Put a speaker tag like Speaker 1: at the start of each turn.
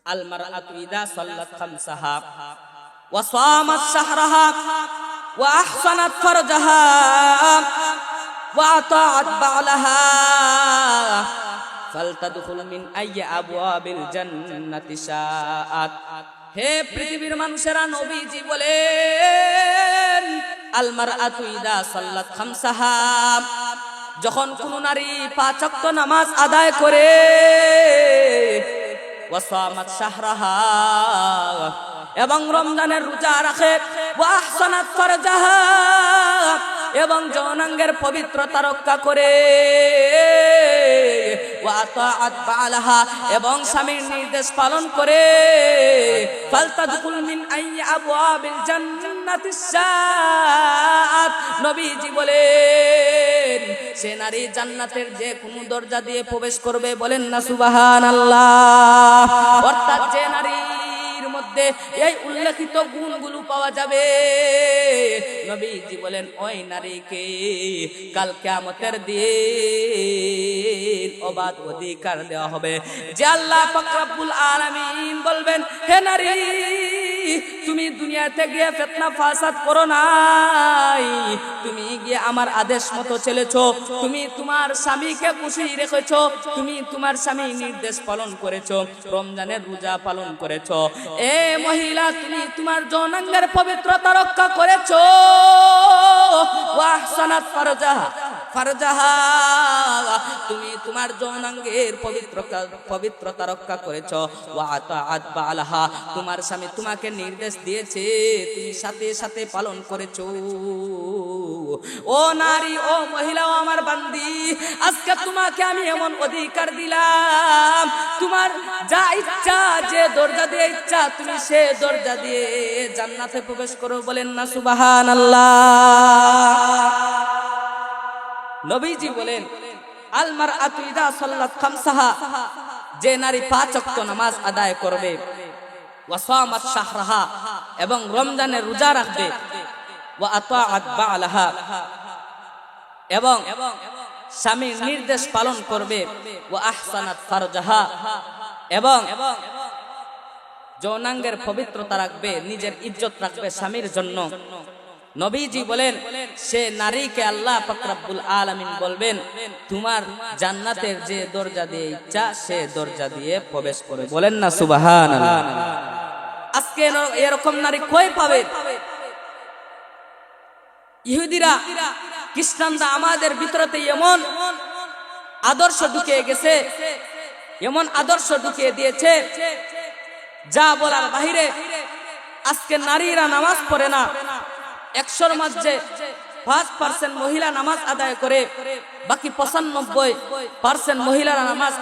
Speaker 1: আল মারআতু ইযা সাল্লাত খামসাহা ওয়া সামাত শাহরাহা ওয়া আহসানাত ফারজাহা ওয়া আতাআত বা'লাহা ফালতাদখুল মিন আইয়ি আবওয়াবিল জান্নাতি শাআত। হে পৃথিবীর মানুষেরা, নবীজি বলেন আল মারআতু ইযা সাল্লাত খামসাহা, যখন কোন নারী 5 ওয়াক্ত নামাজ আদায় করে, ওয়া সামাত শাহরাহা, এবং রমজানের রোজা রাখে, ওয়া আহসানাত ফারজাহা, এবং যৌনাঙ্গের পবিত্রতা রক্ষা করে, ওয়া আতাআত বা'লাহা, এবং স্বামীর নির্দেশ পালন করে, ফালতাদখুল মিন আইয়ি আবওয়াবিল জান্নাতিস শাআত। নবীজি বলেন সে নারী জান্নাতের যে কোন দরজা দিয়ে প্রবেশ করবে, বলেন না সুবহানাল্লাহ। অর্থাৎ যে নারীর মধ্যে এই উল্লেখিত গুণগুলো পাওয়া যাবে, নবীজি বলেন ওই নারীকে কাল কিয়ামতের দিন অবাধ অধিকার দেওয়া হবে। যে আল্লাহ পাক রব্বুল আলামিন বলবেন, হে নারী, তুমি দুনিয়াতে গিয়ে ফিতনা ফাসাদ করো নাই, তুমি গিয়ে আমার আদেশ মতো চলেছো, তুমি তোমার স্বামীকে খুশি রেখেছো, তুমি তোমার স্বামীর নির্দেশ পালন করেছো, রমজানের রোজা পালন করেছো, এ মহিলা তুমি তোমার যৌনাঙ্গের পবিত্রতা রক্ষা করেছো, ওয়া আহসানাত ফারজাহা, তুমি তোমার যৌনাঙ্গের পবিত্রতা রক্ষা করেছো, ওয়া আতাআত বা'লাহা, তোমার স্বামী তোমাকে নির্দেশ দিয়েছে, তুমি সাথে সাথে পালন করেছো। ও নারী, ও মহিলা, ও আমার বান্দি, আজকে তোমাকে আমি এমন অধিকার দিলাম, তোমার যা ইচ্ছা, যে দরজা দিয়ে ইচ্ছা, তুমি সে দরজা দিয়ে জান্নাতে প্রবেশ করো, বলেন না সুবহানাল্লাহ। নবীজি বলেন আল মারআতু ইযা সাল্লাত খামসাহা, যে নারী 5 ওয়াক্ত নামাজ আদায় করবে, ওয়া সামাত শাহরাহা, এবং রমজানের রোজা রাখবে, ওয়া আতাআত বা'লাহা, এবং স্বামীর নির্দেশ পালন করবে, ওয়া আহসানাত ফারজাহা, এবং যৌনাঙ্গের পবিত্রতা রাখবে, নিজের ইজ্জত রাখবে স্বামীর জন্য। নবীজি বলেন সে নারীকে আল্লাহ পাক রব্বুল আলামিন বলবেন তোমার জান্নাতের যে দরজা দিয়ে ইচ্ছা সে দরজা দিয়ে প্রবেশ করে, বলেন না সুবহানাল্লাহ। আজকে এরকম নারী কই পাবে? ইহুদিরা, খ্রিস্টানরা আমাদের ভিতরতে এমন আদর্শ ঢুকিয়ে গেছে, এমন আদর্শ ঢুকিয়ে দিয়েছে যা বলার বাহিরে। আজকে নারীরা নামাজ পড়ে না, 100-র মধ্যে 5% মহিলা নামাজ আদায় করে, বাকি 95% মহিলারা নামাজ